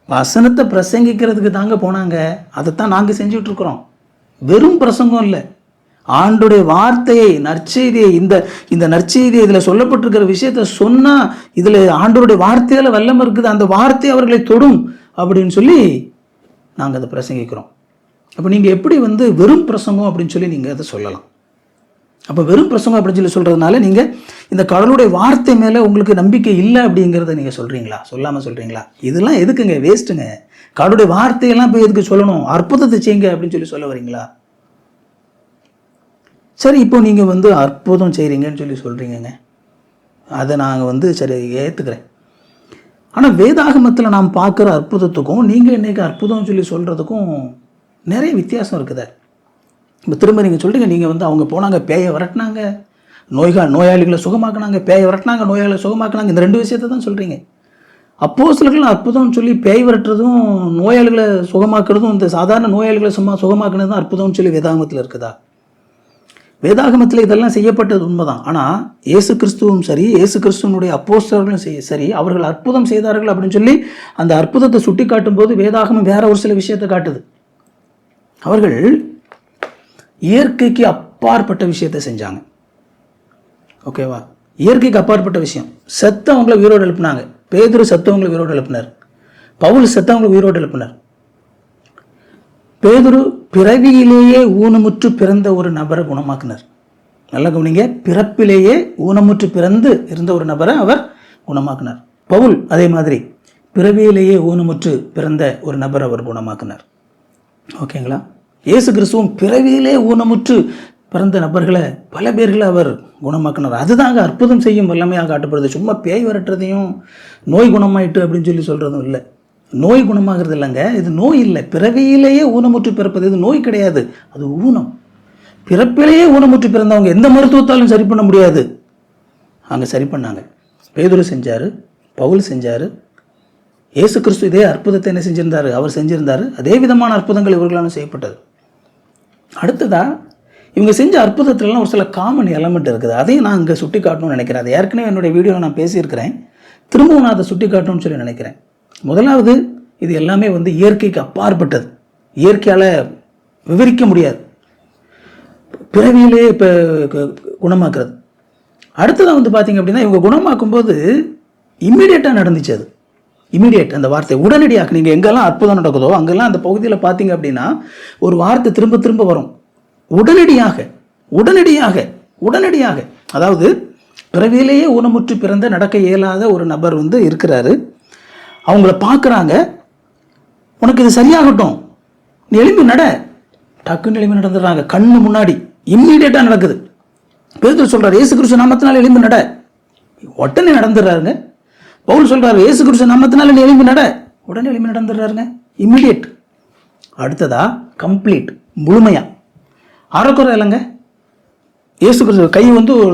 வசனத்தை பிரசங்கிக்கிறதுக்கு தாங்க போனாங்க. அதைத்தான் நாங்கள் செஞ்சுட்ருக்குறோம். வெறும் பிரசங்கம் இல்லை, ஆண்டுடைய வார்த்தையை, நற்செய்தியை, இந்த நற்செய்தியை, இதில் சொல்லப்பட்டிருக்கிற விஷயத்த சொன்னால் இதில் ஆண்டவருடைய வார்த்தையில் வல்லமை இருக்குது, அந்த வார்த்தை அவர்களை தொடும் அப்படின்னு சொல்லி நாங்கள் அதை பிரசங்கிக்கிறோம். அப்போ நீங்கள் எப்படி வெறும் பிரசங்கம் அப்படின்னு சொல்லி நீங்கள் அதை சொல்லலாம்? அப்போ வெறும் பிரசங்கம் அப்படின்னு சொல்லி சொல்கிறதுனால நீங்கள் இந்த கடவுளுடைய வார்த்தை மேலே உங்களுக்கு நம்பிக்கை இல்லை அப்படிங்கிறத நீங்கள் சொல்கிறீங்களா? சொல்லாமல் சொல்கிறீங்களா? இதெல்லாம் எதுக்குங்க? வேஸ்ட்டுங்க. கடவுளுடைய வார்த்தையெல்லாம் போய் எதுக்கு சொல்லணும்? அற்புதத்தை செய்யுங்க அப்படின்னு சொல்ல வரீங்களா? சரி, இப்போ நீங்கள் வந்து அற்புதம் செய்கிறீங்கன்னு சொல்கிறீங்கங்க, அதை நாங்கள் சரி ஏற்றுக்கிறேன். ஆனால் வேதாகமத்தில் நாம் பார்க்குற அற்புதத்துக்கும் நீங்கள் இன்றைக்கி அற்புதம் சொல்கிறதுக்கும் நிறைய வித்தியாசம் இருக்குது. இப்போ திரும்ப நீங்கள் சொல்கிறீங்க, நீங்கள் அவங்க போனாங்க, பேயை விரட்டினாங்க, நோயாளிகளை சுகமாக்குனாங்க, பேயை விரட்டினாங்க, நோயாளிகளை சுகமாக்குனாங்க, இந்த 2 விஷயத்தை தான் சொல்கிறீங்க. அப்போஸ்தலர்கள் அற்புதம்னு சொல்லி பேய் விரட்டுறதும் நோயாளிகளை சுகமாக்குறதும், இந்த சாதாரண நோயாளிகளை சுகமாக்குனது தான் அற்புதம்னு வேதாகமத்தில் இருக்குதா? வேதாகமத்தில் இதெல்லாம் செய்யப்பட்டது உண்மைதான். ஆனால் இயேசு கிறிஸ்துவும் சரி, இயேசு கிறிஸ்துவனுடைய அப்போஸ்தலர்களும் சரி, அவர்கள் அற்புதம் செய்தார்கள் அப்படின்னு சொல்லி அந்த அற்புதத்தை சுட்டி காட்டும் போது வேதாகமம் வேற ஒரு சில விஷயத்தை காட்டுது. அவர்கள் இயற்கைக்கு அப்பாற்பட்ட விஷயத்தை செஞ்சாங்க. ஓகேவா? இயற்கைக்கு அப்பாற்பட்ட விஷயம். செத்தவங்களை உயிரோடு எழுப்பினாங்க. பேதுரு செத்தவங்களை உயிரோடு எழுப்பினார். பவுல் செத்தவங்களை உயிரோடு எழுப்பினார். பேதுரு பிறவியிலேயே ஊனமுற்று பிறந்த ஒரு நபரை குணமாக்கினார். நல்லா கவனிங்க, பிறப்பிலேயே ஊனமுற்று பிறந்து இருந்த ஒரு நபரை அவர் குணமாக்கினார். பவுல் அதே மாதிரி பிறவியிலேயே ஊனமுற்று பிறந்த ஒரு நபரை அவர் குணமாக்கினார். ஓகேங்களா? இயேசு கிறிஸ்துவும் பிறவியிலே ஊனமுற்று பிறந்த நபர்களை பல பேர்களை அவர் குணமாக்கினார். அதுதாங்க அற்புதம் செய்யும் வல்லமையாக காட்டப்படுது. சும்மா பேய் விரட்டுறதையும் நோய் குணமாயிட்டு அப்படின்னு சொல்கிறதும் இல்லை. நோய் குணமாகிறது இல்லைங்க, இது நோய் இல்லை. பிறவியிலேயே ஊனமுற்று பிறப்பது இது நோய் கிடையாது, அது ஊனம். பிறப்பிலேயே ஊனமுற்று பிறந்தவங்க எந்த மருத்துவத்தாலும் சரி பண்ண முடியாது, அங்கே சரி பண்ணாங்க. பேதுரு செஞ்சார், பவுல் செஞ்சார், இயேசு கிறிஸ்து இதே அற்புதத்தை என்ன செஞ்சிருந்தார்? அவர் செஞ்சிருந்தார். அதே விதமான அற்புதங்கள் இவர்களாலும் செய்யப்பட்டது. அடுத்ததா இவங்க செஞ்ச அற்புதத்துலலாம் ஒரு சில காமன் எலமெண்ட் இருக்குது. அதையும் நான் இங்கே சுட்டி காட்டணும்னு நினைக்கிறேன். அது ஏற்கனவே என்னுடைய வீடியோவில் நான் பேசியிருக்கிறேன். திரும்பவும் நான் அதை சுட்டி காட்டணும்னு சொல்லி நினைக்கிறேன். முதலாவது, இது எல்லாமே இயற்கைக்கு அப்பாற்பட்டது, இயற்கையால் விவரிக்க முடியாது, பிறவியிலே இப்போ குணமாக்குறது. அடுத்ததாக பார்த்தீங்க அப்படின்னா, இவங்க குணமாக்கும்போது இம்மிடியேட்டாக நடந்துச்சு. அது இம்மிடியேட், அந்த வார்த்தை உடனடியாக. நீங்கள் எங்கெல்லாம் அற்புதம் நடக்குதோ அங்கெல்லாம் அந்த பகுதியில் பார்த்தீங்க அப்படின்னா ஒரு வார்த்தை திரும்ப திரும்ப வரும். உடனடியாக, உடனடியாக, உடனடியாக. அதாவது பிறவியிலேயே ஊனமுற்று பிறந்த நடக்க இயலாத ஒரு நபர் இருக்கிறாரு. அவங்கள பார்க்குறாங்க, உனக்கு இது சரியாகட்டும், நீ எழும்பி நட. டக்குன்னு எழும்பி நடந்துடுறாங்க, கண்ணு முன்னாடி இம்மீடியட்டாக நடக்குது. பேதுரு சொல்கிறார், இயேசு கிறிஸ்து நாமத்தினால எழும்பி நட. உடனே நடந்துடுறாருங்க. பவுல் சொல்கிறார், இயேசு கிறிஸ்து நாமத்தினால நீ எழும்பி நட. உடனே எழும்பி நடந்துடுறாருங்க, இம்மீடியட். அடுத்ததா கம்ப்ளீட், முழுமையாக. அறக்குறை இல்லைங்க. இயேசு கிறிஸ்து கை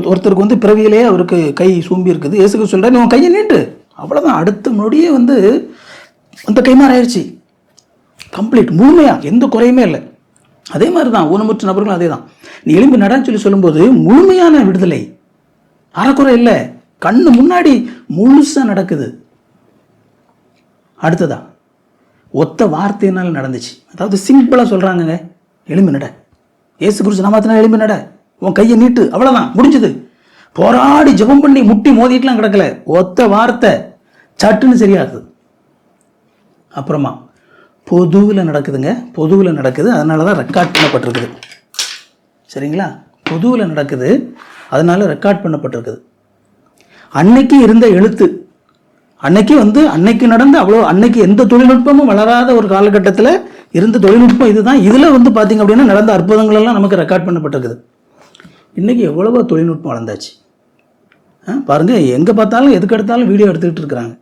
ஒருத்தருக்கு பிறவியிலேயே அவருக்கு கை சூம்பி இருக்குது. இயேசு கிறிஸ்து சொல்கிறார், நீ உன் கையை நீட்டு. அவ்வளோதான், அடுத்த நொடியே அந்த கைமாறாயிருச்சு. கம்ப்ளீட், முழுமையாக, எந்த குறையுமே இல்லை. அதே மாதிரி தான் ஊனமுற்ற நபர்களும் அதே தான். நீ எழும்பி நடான்னு சொல்லும்போது முழுமையான விடுதலை, அறக்குறை இல்லை, கண்ணு முன்னாடி முழுசாக நடக்குது. அடுத்ததா ஒத்த வார்த்தையினால் நடந்துச்சு. அதாவது சிம்பிளாக சொல்கிறாங்கங்க, எழும்பி நட, இயேசு கிறிஸ்து நாமத்தினால எழும்பி நட, உன் கையை நீட்டு, அவ்வளோதான், முடிஞ்சது. போராடி ஜெபம் பண்ணி முட்டி மோதிட்டுலாம் கிடக்கல, ஒத்த வார்த்தை, சட்டுன்னு சரியாகுது. அப்புறமா பொதுவில் நடக்குதுங்க, பொதுவில் நடக்குது, அதனால தான் ரெக்கார்ட் பண்ணப்பட்டிருக்குது. சரிங்களா? பொதுவில் நடக்குது, அதனால ரெக்கார்ட் பண்ணப்பட்டிருக்குது. அன்னைக்கு இருந்த எழுத்து, அன்னைக்கு அன்னைக்கு நடந்த அன்னைக்கு எந்த தொழில்நுட்பமும் வளராத ஒரு காலகட்டத்தில் இருந்த தொழில்நுட்பம் இதுதான். இதில் பார்த்தீங்க அப்படின்னா நடந்த அற்புதங்கள் எல்லாம் நமக்கு ரெக்கார்ட் பண்ணப்பட்டிருக்குது. இன்றைக்கி எவ்வளவோ தொழில்நுட்பம் வளர்ந்தாச்சு பாருங்கள். எங்கே பார்த்தாலும் எதுக்கு எடுத்தாலும் வீடியோ எடுத்துக்கிட்டு இருக்கிறாங்க.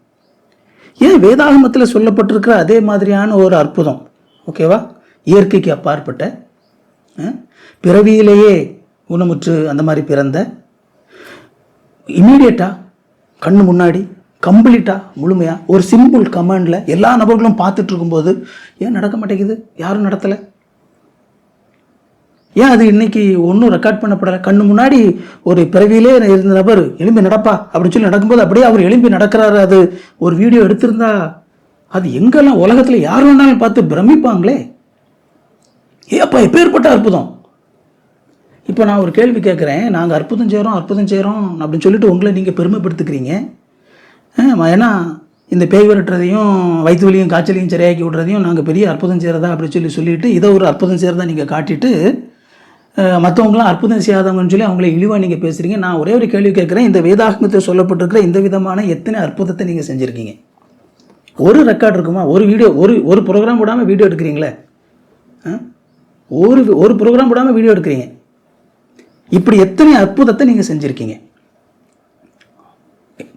ஏன் வேதாகமத்தில் சொல்லப்பட்டிருக்கிற அதே மாதிரியான ஒரு அற்புதம், ஓகேவா, இயற்கைக்கு அப்பாற்பட்ட, பிறவியிலேயே ஊனமுற்று அந்த மாதிரி பிறந்த, இம்மீடியட்டாக கண்ணு முன்னாடி, கம்ப்ளீட்டாக, முழுமையாக, ஒரு சிம்பிள் கமாண்டில் எல்லா நபர்களும் பார்த்துட்டு இருக்கும்போது ஏன் நடக்க மாட்டேங்குது? யாரும் நடத்தலை. ஏன் அது இன்னைக்கு ஒன்றும் ரெக்கார்ட் பண்ணப்படலை? கண்ணு முன்னாடி ஒரு பிறவியிலே இருந்த நபர் எழும்பி நடப்பா அப்படின்னு சொல்லி நடக்கும்போது அப்படியே அவர் எழும்பி நடக்கிறாரு. அது ஒரு வீடியோ எடுத்திருந்தா அது எங்கெல்லாம் உலகத்தில் யார் வேணாலும் பார்த்து பிரமிப்பாங்களே, ஏப்பா எப்பேற்பட்ட அற்புதம். இப்போ நான் ஒரு கேள்வி கேட்குறேன், நாங்கள் அற்புதம் செய்கிறோம் அப்படின்னு சொல்லிட்டு உங்களை நீங்கள் பெருமைப்படுத்திக்கிறீங்க. ஏன்னா இந்த பேய் விரட்டுறதையும் வயிற்று வலியும் காய்ச்சலையும் சரியாக்கி விட்றதையும் நாங்கள் பெரிய அற்புதம் செய்கிறதா அப்படின்னு சொல்லிட்டு இதை ஒரு அற்புதம் செய்கிறதா நீங்கள் காட்டிட்டு மற்றவங்களாம் அற்புதம் செய்யாதவங்கன்னு சொல்லி அவங்கள இழிவாக நீங்கள் பேசுகிறீங்க. நான் ஒரே ஒரு கேள்வி கேட்குறேன். இந்த வேதாகமத்தில் சொல்லப்பட்டிருக்கிற இந்த விதமான எத்தனை அற்புதத்தை நீங்கள் செஞ்சுருக்கீங்க? ஒரு ரெக்கார்டு இருக்குமா? ஒரு வீடியோ, ஒரு ப்ரோக்ராம் விடாமல் வீடியோ எடுக்கிறீங்களே, ஒரு ப்ரோக்ராம் விடாமல் வீடியோ எடுக்கிறீங்க. இப்படி எத்தனை அற்புதத்தை நீங்கள் செஞ்சுருக்கீங்க?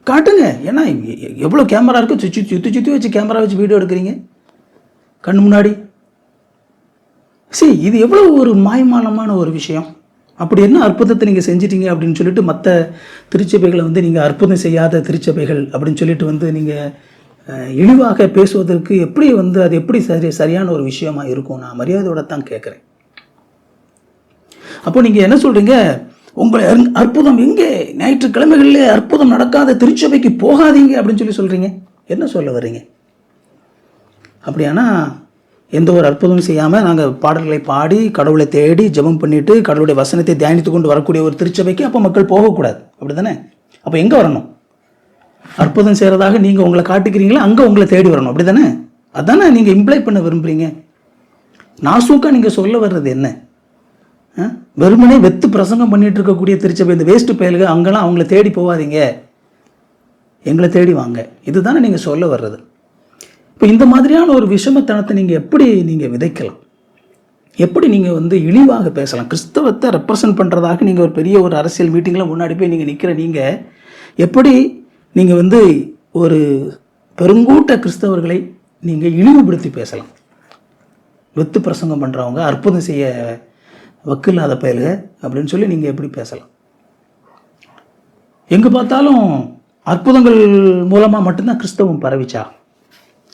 காட்டுங்க. ஏன்னா எவ்வளோ கேமரா இருக்குது, சுற்றி வச்சு கேமரா வச்சு வீடியோ எடுக்கிறீங்க கண்ணு முன்னாடி. சரி, இது எவ்வளோ ஒரு மாயமானமான ஒரு விஷயம். அப்படி என்ன அற்புதத்தை நீங்கள் செஞ்சிட்டீங்க அப்படின்னு சொல்லிட்டு மற்ற திருச்சபைகளை வந்து நீங்கள் அற்புதம் செய்யாத திருச்சபைகள் அப்படின்னு சொல்லிட்டு வந்து நீங்கள் இழிவாக பேசுவதற்கு எப்படி வந்து அது எப்படி சரியான ஒரு விஷயமா இருக்கும்? நான் மரியாதையோட தான் கேட்குறேன். அப்போ நீங்கள் என்ன சொல்கிறீங்க? உங்களை அற்புதம் எங்கே? ஞாயிற்றுக்கிழமைகளிலே அற்புதம் நடக்காத திருச்சபைக்கு போகாதீங்க அப்படின்னு சொல்லி சொல்கிறீங்க. என்ன சொல்ல வர்றீங்க? அப்படியானா எந்த ஒரு அற்புதமும் செய்யாமல் நாங்கள் பாடல்களை பாடி கடவுளை தேடி ஜெபம் பண்ணிவிட்டு கடவுளுடைய வசனத்தை தியானித்து கொண்டு வரக்கூடிய ஒரு திருச்சபைக்கு அப்போ மக்கள் போகக்கூடாது, அப்படி தானே? அப்போ எங்கே வரணும்? அற்புதம் செய்கிறதாக நீங்கள் உங்களை காட்டுக்கிறீங்களா, அங்கே உங்களை தேடி வரணும், அப்படி தானே? அதானே நீங்கள் இம்ப்ளை பண்ண விரும்புகிறீங்க. நாசூக்கா நீங்கள் சொல்ல வர்றது என்ன? வெறுமனே வெத்து பிரசங்கம் பண்ணிட்டு இருக்கக்கூடிய திருச்சபை, இந்த வேஸ்ட்டு பயலுக, அங்கெல்லாம் அவங்கள தேடி போகாதீங்க, எங்களை தேடி வாங்க, இதுதானே நீங்கள் சொல்ல வர்றது. இப்போ இந்த மாதிரியான ஒரு விஷமத்தனத்தை நீங்கள் எப்படி நீங்கள் விதைக்கலாம்? எப்படி நீங்கள் வந்து இழிவாக பேசலாம்? கிறிஸ்தவத்தை ரெப்ரசன்ட் பண்ணுறதாக நீங்கள் ஒரு பெரிய ஒரு அரசியல் மீட்டிங்கில் முன்னாடி போய் நீங்கள் நிற்கிற நீங்கள் எப்படி நீங்கள் வந்து ஒரு பெருங்கூட்ட கிறிஸ்தவர்களை நீங்கள் இழிவுபடுத்தி பேசலாம்? வெத்து பிரசங்கம் பண்ணுறவங்க, அற்புதம் செய்ய வக்கில்லாத பயலுக அப்படின்னு சொல்லி நீங்கள் எப்படி பேசலாம்? எங்கே பார்த்தாலும் அற்புதங்கள் மூலமாக மட்டும்தான் கிறிஸ்தவம் பரவிச்சா?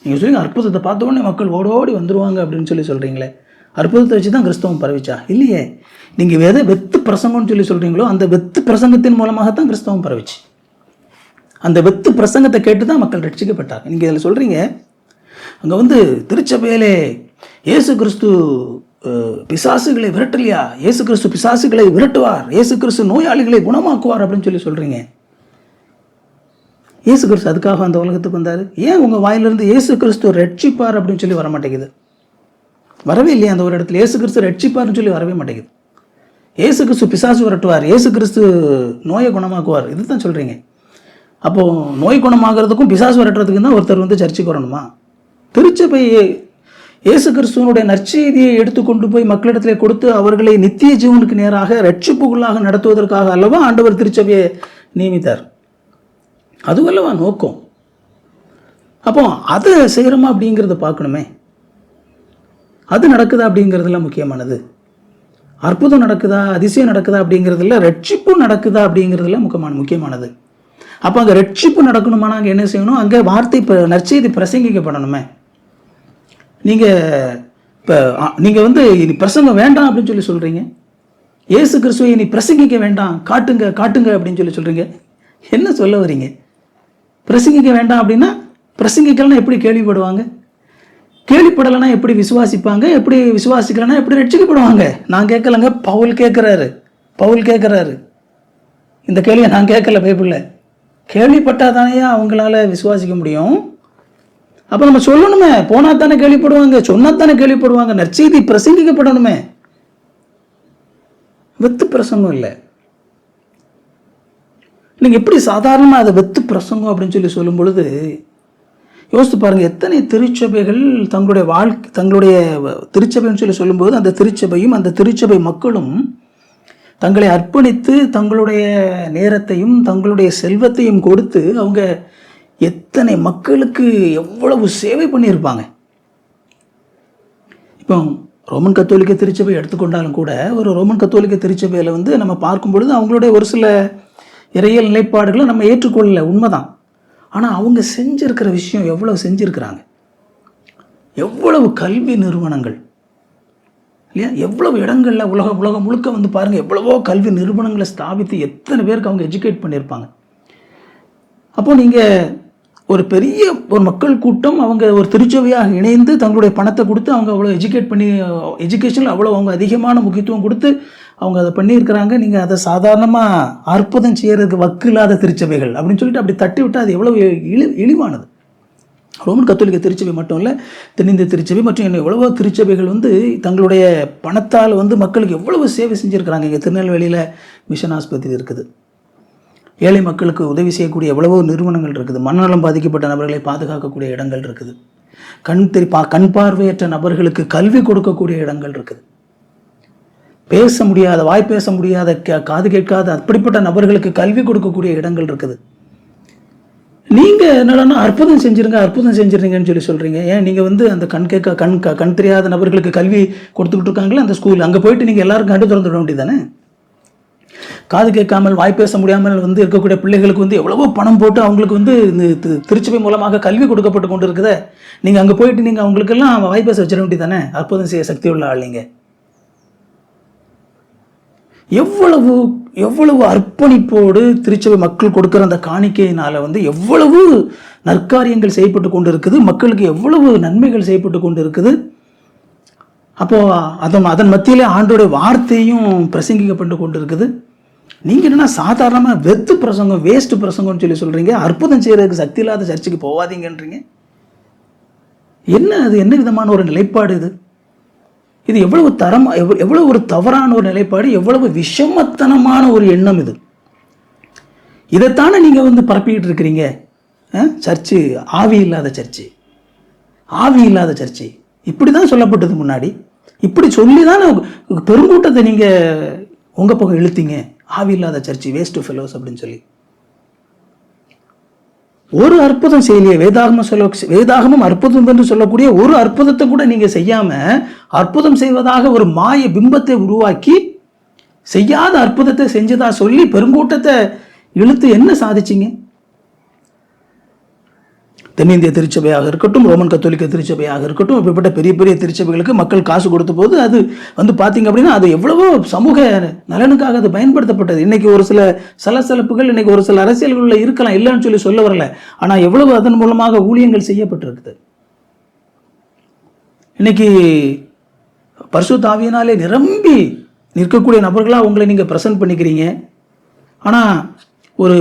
நீங்கள் சொல்லுங்க, அற்புதத்தை பார்த்த உடனே மக்கள் ஓடோடி வந்துடுவாங்க அப்படின்னு சொல்லி சொல்கிறீங்களே, அற்புதத்தை வச்சு தான் கிறிஸ்தவம் பரவிச்சா? இல்லையே. நீங்கள் எதை வெத்து பிரசங்கம்னு சொல்லி சொல்கிறீங்களோ அந்த வெத்து பிரசங்கத்தின் மூலமாகத்தான் கிறிஸ்தவம் பரவிச்சு. அந்த வெத்து பிரசங்கத்தை கேட்டு தான் மக்கள் ரட்சிக்கப்பட்டாங்க. நீங்கள் இதில் சொல்கிறீங்க, அங்கே வந்து திருச்சபையிலே இயேசு கிறிஸ்து பிசாசுகளை விரட்டலையா, இயேசு கிறிஸ்து பிசாசுகளை விரட்டுவார், இயேசு கிறிஸ்து நோயாளிகளை குணமாக்குவார் அப்படின்னு சொல்லி சொல்கிறீங்க. இயேசு கிறிஸ்து அதுக்காக அந்த உலகத்துக்கு வந்தார். ஏன் உங்கள் வாயிலிருந்து இயேசு கிறிஸ்து ரட்சிப்பார் அப்படின்னு சொல்லி வர மாட்டேங்குது? வரவே இல்லையா அந்த ஒரு இடத்துல? இயேசு கிறிஸ்து ரட்சிப்பார்னு சொல்லி வரவே மாட்டேங்குது. இயேசு கிறிஸ்து பிசாசு விரட்டுவார், இயேசு கிறிஸ்து நோயை குணமாக்குவார், இதுதான் சொல்கிறீங்க. அப்போது நோய் குணமாகிறதுக்கும் பிசாசு விரட்டுறதுக்கும் தான் ஒருத்தர் வந்து சர்ச்சைக்கு வரணுமா? திருச்சபை இயேசு கிறிஸ்துவனுடைய நற்செய்தியை எடுத்துக்கொண்டு போய் மக்களிடத்தில் கொடுத்து அவர்களை நித்திய ஜீவனுக்கு நேராக ரட்சிப்புக்குள்ளாக நடத்துவதற்காக அல்லவா ஆண்டவர் திருச்சபையை நியமித்தார். அதுவல்லவா நோக்கம். அப்போ அதை செய்கிறோமா அப்படிங்கிறத பார்க்கணுமே. அது நடக்குதா அப்படிங்கிறதுலாம் முக்கியமானது. அற்புதம் நடக்குதா, அதிசயம் நடக்குதா அப்படிங்கிறதுல ரட்சிப்பு நடக்குதா அப்படிங்கிறதுல முக்கியமானது. அப்போ அங்கே ரட்சிப்பு நடக்கணுமா, நாங்கள் என்ன செய்யணும்? அங்கே வார்த்தை நற்செய்தி பிரசங்கிக்கப்படணுமே. நீங்கள் வந்து இனி பிரசங்கம் வேண்டாம் அப்படின்னு சொல்லி சொல்கிறீங்க. இயேசு கிறிஸ்துவை இனி பிரசங்கிக்க வேண்டாம், காட்டுங்க அப்படின்னு சொல்லி சொல்கிறீங்க. என்ன சொல்ல வரீங்க? பிரசங்கிக்க வேண்டாம் அப்படின்னா பிரசங்கிக்கலன்னா எப்படி கேள்விப்படுவாங்க? கேள்விப்படலைன்னா எப்படி விசுவாசிப்பாங்க? எப்படி விசுவாசிக்கலன்னா எப்படி ரட்சிக்கப்படுவாங்க? நான் கேட்கலங்க, பவுல் கேட்குறாரு. இந்த கேள்வியை நான் கேட்கல பைபிளில். கேள்விப்பட்டாதானே அவங்களால விசுவாசிக்க முடியும். அப்போ நம்ம சொல்லணுமே, போனா தானே கேள்விப்படுவாங்க, சொன்னா தானே கேள்விப்படுவாங்க. நற்செய்தி பிரசங்கிக்கப்படணுமே. வெத்து பிரசங்கம் இல்லை. நீங்கள் எப்படி சாதாரணமாக அதை வெத்து பிரசங்கம் அப்படின்னு சொல்லி சொல்லும் பொழுது யோசித்து பாருங்கள், எத்தனை திருச்சபைகள் தங்களுடைய திருச்சபைன்னு சொல்லி சொல்லும்போது அந்த திருச்சபையும் அந்த திருச்சபை மக்களும் தங்களை அர்ப்பணித்து தங்களுடைய நேரத்தையும் தங்களுடைய செல்வத்தையும் கொடுத்து அவங்க எத்தனை மக்களுக்கு எவ்வளவு சேவை பண்ணியிருப்பாங்க. இப்போ ரோமன் கத்தோலிக்க திருச்சபை எடுத்துக்கொண்டாலும் கூட ஒரு ரோமன் கத்தோலிக்க திருச்சபையில் வந்து நம்ம பார்க்கும் பொழுது அவங்களுடைய ஒரு சில இறையியல் நிலைப்பாடுகளை நம்ம ஏற்றுக்கொள்ளல, உண்மைதான். ஆனால் அவங்க செஞ்சிருக்கிற விஷயம் எவ்வளவு செஞ்சுருக்கிறாங்க. எவ்வளவு கல்வி நிறுவனங்கள் இல்லையா, எவ்வளவு இடங்களில் உலகம் முழுக்க வந்து பாருங்கள், எவ்வளவோ கல்வி நிறுவனங்களை ஸ்தாபித்து எத்தனை பேருக்கு அவங்க எஜுகேட் பண்ணியிருப்பாங்க. அப்போது நீங்கள் ஒரு பெரிய ஒரு மக்கள் கூட்டம் அவங்க ஒரு திருச்சபையாக இணைந்து தங்களுடைய பணத்தை கொடுத்து அவங்க அவ்வளோ எஜுகேஷனில் அவ்வளோ அவங்க அதிகமான முக்கியத்துவம் கொடுத்து அவங்க அதை பண்ணியிருக்கிறாங்க. நீங்கள் அதை சாதாரணமாக அற்புதம் செய்கிறதுக்கு வக்கு இல்லாத திருச்சபைகள் அப்படின்னு சொல்லிட்டு அப்படி தட்டி விட்டால் அது எவ்வளோ இழிவானது. ரோமன் கத்தோலிக்க திருச்சபை மட்டும் இல்லை, தென்னிந்திய திருச்சபை மற்றும் இன்னும் எவ்வளவோ திருச்சபைகள் வந்து தங்களுடைய பணத்தால் வந்து மக்களுக்கு எவ்வளவு சேவை செஞ்சுருக்கிறாங்க. இங்கே திருநெல்வேலியில் மிஷன் ஆஸ்பத்திரி இருக்குது. ஏழை மக்களுக்கு உதவி செய்யக்கூடிய எவ்வளவோ நிறுவனங்கள் இருக்குது. மனநலம் பாதிக்கப்பட்ட நபர்களை பாதுகாக்கக்கூடிய இடங்கள் இருக்குது. கண் பார்வையற்ற நபர்களுக்கு கல்வி கொடுக்கக்கூடிய இடங்கள் இருக்குது. பேச முடியாத, வாய் பேச முடியாத, காது கேட்காத அப்படிப்பட்ட நபர்களுக்கு கல்வி கொடுக்கக்கூடிய இடங்கள் இருக்குது. நீங்கள் என்னடானா அற்புதம் செஞ்சுருங்கன்னு சொல்லி சொல்கிறீங்க. ஏன் நீங்கள் வந்து அந்த கண் தெரியாத நபர்களுக்கு கல்வி கொடுத்துக்கிட்டு இருக்காங்களே அந்த ஸ்கூல், அங்கே போயிட்டு நீங்கள் எல்லாருக்கும் கண்டு திறந்து விட வேண்டியதானே? காது கேட்காமல், வாய் பேச முடியாமல் வந்து இருக்கக்கூடிய பிள்ளைகளுக்கு வந்து எவ்வளவோ பணம் போட்டு அவங்களுக்கு வந்து இந்த திருச்சபை மூலமாக கல்வி கொடுக்கப்பட்டு கொண்டு இருக்குதே, நீங்கள் அங்கே போயிட்டு நீங்கள் அவங்களுக்கெல்லாம் வாய் பேச வச்சிட வேண்டியதானே? அற்புதம் செய்ய சக்தி உள்ள ஆள் நீங்கள். எவ்வளவு அர்ப்பணிப்போடு திருச்சபை மக்கள் கொடுக்குற அந்த காணிக்கையினால வந்து எவ்வளவு நற்காரியங்கள் செய்யப்பட்டு கொண்டு இருக்குது, மக்களுக்கு எவ்வளவு நன்மைகள் செய்யப்பட்டு கொண்டு இருக்குது. அப்போது அதன் மத்தியிலே ஆண்டோடைய வார்த்தையும் பிரசங்கிக்கப்பட்டு கொண்டு இருக்குது. நீங்கள் என்னென்னா சாதாரணமாக வெத்து பிரசங்கம், வேஸ்ட் பிரசங்கம்னு சொல்லி சொல்கிறீங்க. அற்புதம் செய்கிறதுக்கு சக்தி இல்லாத சர்ச்சுக்கு போகாதீங்கன்றீங்க. அது என்ன விதமான ஒரு நிலைப்பாடு இது? இது எவ்வளவு ஒரு தவறான ஒரு நிலைப்பாடு, எவ்வளவு விஷமத்தனமான ஒரு எண்ணம் இது. இதைத்தானே நீங்கள் வந்து பரப்பிக்கிட்டு இருக்கிறீங்க. சர்ச்சு ஆவி இல்லாத சர்ச்சு இப்படி தான் சொல்லப்பட்டது முன்னாடி. இப்படி சொல்லி தான் பெருங்கூட்டத்தை நீங்கள் உங்கள் பக்கம் இழுத்தீங்க. ஆவி இல்லாத சர்ச்சு, வேஸ்ட் ஃபெலோஸ் அப்படின்னு சொல்லி. ஒரு அற்புதம் செய்யலையே. வேதாகமும் அற்புதம் என்று சொல்லக்கூடிய ஒரு அற்புதத்தை கூட நீங்கள் செய்யாமல் அற்புதம் செய்வதாக ஒரு மாய பிம்பத்தை உருவாக்கி செய்யாத அற்புதத்தை செஞ்சதா சொல்லி பெருங்கூட்டத்தை இழுத்து என்ன சாதிச்சிங்க? தென்னிந்திய திருச்சபையாக இருக்கட்டும், ரோமன் கத்தோலிக்க திருச்சபையாக இருக்கட்டும், இப்படிப்பட்ட பெரிய பெரிய திருச்சபைகளுக்கு மக்கள் காசு கொடுத்த போது அது வந்து பார்த்தீங்க அப்படின்னா அது எவ்வளவோ சமூக நலனுக்காக அது பயன்படுத்தப்பட்டது. இன்னைக்கு ஒரு சில சலசலப்புகள், இன்னைக்கு ஒரு சில அரசியல்களில் இருக்கலாம், இல்லைன்னு சொல்ல வரல. ஆனால் எவ்வளவு அதன் மூலமாக ஊழியங்கள் செய்யப்பட்டிருக்குது. இன்னைக்கு பரிசுத்த ஆவியினாலே நிரம்பி நிற்கக்கூடிய நபர்களாக உங்களை நீங்கள் ப்ரெசென்ட் பண்ணிக்கிறீங்க. ஆனால் ஒரு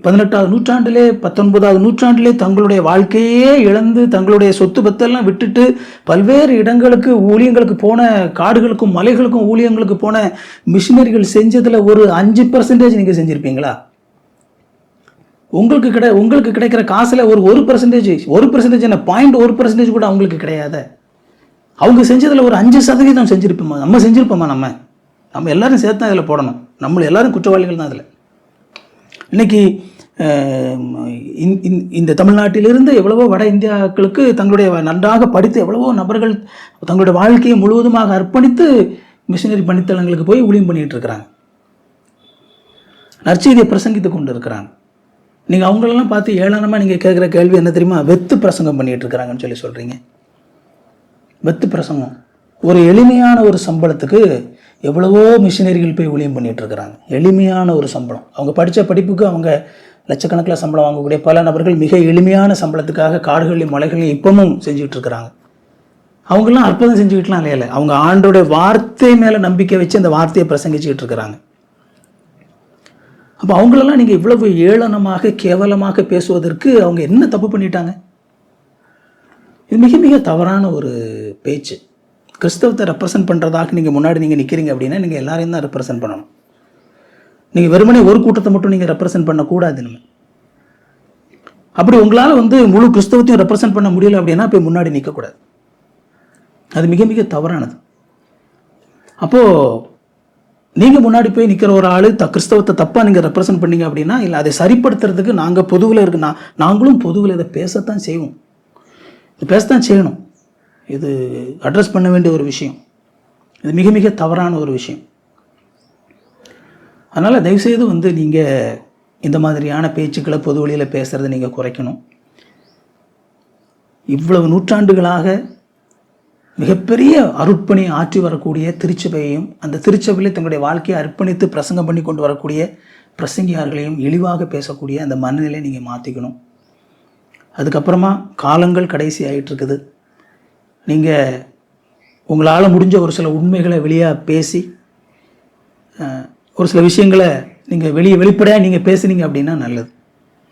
18வது நூற்றாண்டிலே 19வது நூற்றாண்டிலே தங்களுடைய வாழ்க்கையே இழந்து தங்களுடைய சொத்து பத்தெல்லாம் விட்டுட்டு பல்வேறு இடங்களுக்கு ஊழியங்களுக்கு போன, காடுகளுக்கும் மலைகளுக்கும் ஊழியங்களுக்கு போன மிஷினரிகள் செஞ்சதில் ஒரு 5% நீங்கள் செஞ்சுருப்பீங்களா? உங்களுக்கு கிடைக்கிற காசில் ஒரு 1% என்ன 0.1% கூட அவங்களுக்கு கிடையாது. அவங்க செஞ்சதில் ஒரு 5% செஞ்சுருப்போமா? நம்ம செஞ்சுருப்போமா? நம்ம எல்லாரும் சேர்த்து தான் இதில் போடணும். நம்மள எல்லாரும் குற்றவாளிகள் தான் அதில். இன்னைக்கு இந்த தமிழ்நாட்டிலிருந்து எவ்வளவோ வட இந்தியாக்களுக்கு தங்களுடைய நன்றாக படித்து எவ்வளவோ நபர்கள் தங்களுடைய வாழ்க்கையை முழுவதுமாக அர்ப்பணித்து மிஷினரி பணித்தளங்களுக்கு போய் ஊழியம் பண்ணிட்டு இருக்கிறாங்க, நற்செய்தியை பிரசங்கித்து கொண்டு இருக்கிறாங்க. நீங்கள் அவங்களெல்லாம் பார்த்து ஏளனமாக நீங்கள் கேட்குற கேள்வி என்ன தெரியுமா? வெத்து பிரசங்கம் பண்ணிட்டு இருக்கிறாங்கன்னு சொல்லி சொல்கிறீங்க. வெத்து பிரசங்கம். ஒரு எளிமையான ஒரு சம்பளத்துக்கு எவ்வளவோ மிஷினரிகள் போய் ஊழியம் பண்ணிட்டு இருக்கிறாங்க. எளிமையான ஒரு சம்பளம். அவங்க படித்த படிப்புக்கு அவங்க லட்சக்கணக்கில் சம்பளம் வாங்கக்கூடிய பல நபர்கள் மிக எளிமையான சம்பளத்துக்காக காடுகளையும் மலைகளையும் இப்பவும் செஞ்சுக்கிட்டு இருக்கிறாங்க. அவங்கெல்லாம் அற்புதம் செஞ்சுக்கிட்டுலாம் இல்லையில, அவங்க ஆண்டோடைய வார்த்தை மேலே நம்பிக்கை வச்சு அந்த வார்த்தையை பிரசங்கிச்சுக்கிட்டு இருக்கிறாங்க. அப்போ அவங்களெல்லாம் நீங்கள் இவ்வளவு ஏளனமாக கேவலமாக பேசுவதற்கு அவங்க என்ன தப்பு பண்ணிட்டாங்க? இது மிக மிக தவறான ஒரு பேச்சு. கிறிஸ்தவத்தை ரெப்ரசன்ட் பண்ணுறதாக நீங்கள் முன்னாடி நீங்கள் நிற்கிறீங்க அப்படின்னா நீங்கள் எல்லாரையும் தான் ரெப்ரசன்ட் பண்ணணும். நீங்கள் வெறுமனே ஒரு கூட்டத்தை மட்டும் நீங்கள் ரெப்ரசன்ட் பண்ணக்கூடாது. நம்ம அப்படி உங்களால் வந்து முழு கிறிஸ்தவத்தையும் ரெப்ரசன்ட் பண்ண முடியல அப்படின்னா போய் முன்னாடி நிற்கக்கூடாது. அது மிக மிக தவறானது. அப்போது நீங்கள் முன்னாடி போய் நிற்கிற ஒரு ஆள் கிறிஸ்தவத்தை தப்பாக நீங்கள் ரெப்ரசன்ட் பண்ணீங்க அப்படின்னா, இல்லை அதை சரிப்படுத்துறதுக்கு நாங்கள் பொதுவில் நாங்களும் பொதுவில் இதை பேசத்தான் செய்வோம், பேசத்தான் செய்யணும். இது அட்ரஸ் பண்ண வேண்டிய ஒரு விஷயம். இது மிக மிக தவறான ஒரு விஷயம். அதனால் தயவுசெய்து வந்து நீங்கள் இந்த மாதிரியான பேச்சுக்களை பொது வழியில் பேசுகிறத நீங்கள் குறைக்கணும். இவ்வளவு நூற்றாண்டுகளாக மிகப்பெரிய அருட்பணி ஆற்றி வரக்கூடிய திருச்சபையையும் அந்த திருச்சபையில் தங்களுடைய வாழ்க்கையை அர்ப்பணித்து பிரசங்கம் பண்ணி கொண்டு வரக்கூடிய பிரசங்கியார்களையும் இழிவாக பேசக்கூடிய அந்த மனநிலையை நீங்கள் மாற்றிக்கணும். அதுக்கப்புறமா காலங்கள் கடைசி ஆகிட்டுருக்குது. நீங்கள் உங்களால் முடிஞ்ச ஒரு சில உண்மைகளை வெளியாக பேசி ஒரு சில விஷயங்களை நீங்கள் வெளிப்படையாக நீங்கள் பேசுனீங்க அப்படின்னா நல்லது.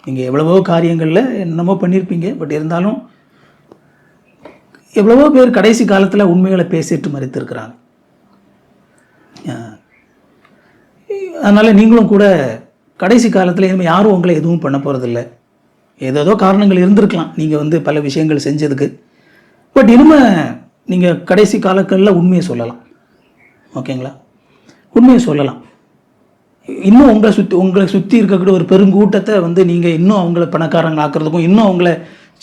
நீங்கள் எவ்வளவோ காரியங்களில் என்னமோ பண்ணியிருப்பீங்க, பட் இருந்தாலும் எவ்வளவோ பேர் கடைசி காலத்தில் உண்மைகளை பேசிட்டு மறைத்திருக்கிறாங்க. அதனால் நீங்களும் கூட கடைசி காலத்தில் இனிமேல் யாரும் உங்களை எதுவும் பண்ண போகிறதில்ல. ஏதோ காரணங்கள் இருந்திருக்கலாம் நீங்கள் பல விஷயங்கள் செஞ்சதுக்கு. பட் இனிமேல் நீங்கள் கடைசி காலங்களில் உண்மையை சொல்லலாம். ஓகேங்களா? உண்மையை சொல்லலாம். இன்னும் உங்களை சுற்றி இருக்கக்கூடிய ஒரு பெருங்கூட்டத்தை நீங்கள் இன்னும் அவங்கள பணக்காரங்க ஆக்கிறதுக்கும் இன்னும் அவங்கள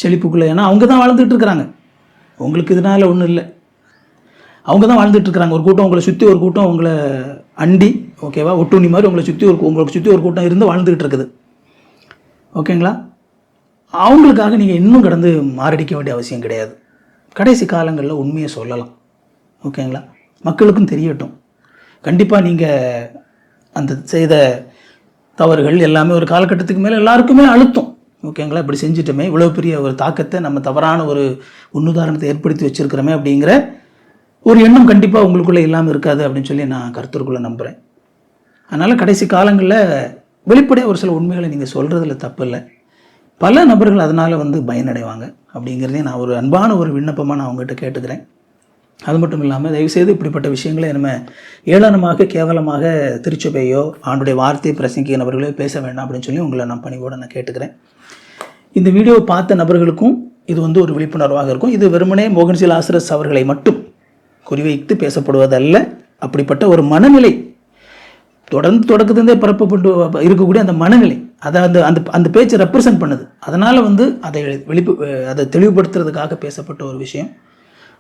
செழிப்புக்குள்ளே, ஏன்னா அவங்க தான் வாழ்ந்துட்டு இருக்கிறாங்க. உங்களுக்கு இதனால் ஒன்றும் இல்லை, அவங்க தான் வாழ்ந்துட்டு இருக்கிறாங்க. ஒரு கூட்டம் உங்களை சுற்றி, ஒரு கூட்டம் உங்களை அண்டி, ஓகேவா, ஒட்டுண்ணி மாதிரி உங்களுக்கு சுற்றி ஒரு கூட்டம் இருந்து வாழ்ந்துகிட்டு இருக்குது. ஓகேங்களா? அவங்களுக்காக நீங்கள் இன்னும் கடந்து மாரடிக்க வேண்டிய அவசியம் கிடையாது. கடைசி காலங்களில் உண்மையை சொல்லலாம். ஓகேங்களா? மக்களுக்கும் தெரியட்டும். கண்டிப்பாக நீங்கள் அந்த செய்த தவறுகள் எல்லாமே ஒரு காலகட்டத்துக்கு மேலே எல்லாருக்குமே அழுத்தம். ஓகேங்களா? இப்படி செஞ்சிட்டோமே, இவ்வளோ பெரிய ஒரு தாக்கத்தை நம்ம தவறான ஒரு முன்னுதாரணத்தை ஏற்படுத்தி வச்சுருக்கிறோமே அப்படிங்கிற ஒரு எண்ணம் கண்டிப்பாக உங்களுக்குள்ளே இல்லாமல் இருக்காது அப்படின்னு சொல்லி நான் கருத்துக்குள்ளே நம்புகிறேன். அதனால் கடைசி காலங்களில் வெளிப்படையாக ஒரு சில உண்மைகளை நீங்கள் சொல்கிறதுல தப்பு இல்லை. பல நபர்கள் அதனால் பயனடைவாங்க அப்படிங்கிறதையும் நான் ஒரு அன்பான ஒரு விண்ணப்பமாக நான் அவங்ககிட்ட கேட்டுக்கிறேன். அது மட்டும் இல்லாமல் தயவுசெய்து இப்படிப்பட்ட விஷயங்களை நம்ம ஏளனமாக கேவலமாக திருச்சபையோ ஆண்டுடைய வார்த்தையை பிரசங்கிக்க நபர்களோ பேச வேண்டாம் அப்படின்னு சொல்லி உங்களை நான் பணிவோடு நான் கேட்டுக்கிறேன். இந்த வீடியோவை பார்த்த நபர்களுக்கும் இது ஒரு விழிப்புணர்வாக இருக்கும். இது வெறுமனே மோகன்சி லாசரஸ் அவர்களை மட்டும் குறிவைத்து பேசப்படுவதல்ல. அப்படிப்பட்ட ஒரு மனநிலை தொடர்ந்து தொடக்கத்திலே பரப்பப்பட்டு இருக்கக்கூடிய அந்த மனநிலை, அதை அந்த பேச்சை ரெப்ரசன்ட் பண்ணுது. அதனால் அதை தெளிவுபடுத்துறதுக்காக பேசப்பட்ட ஒரு விஷயம்.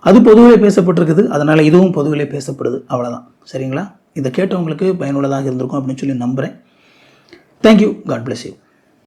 அது பொதுவிலே பேசப்பட்டிருக்குது. அதனால் இதுவும் பொதுவிலே பேசப்படுது. அவ்வளோதான். சரிங்களா? இதை கேட்டவங்களுக்கு பயனுள்ளதாக இருந்திருக்கும் அப்படின்னு சொல்லி நம்புகிறேன். தேங்க்யூ. God bless you.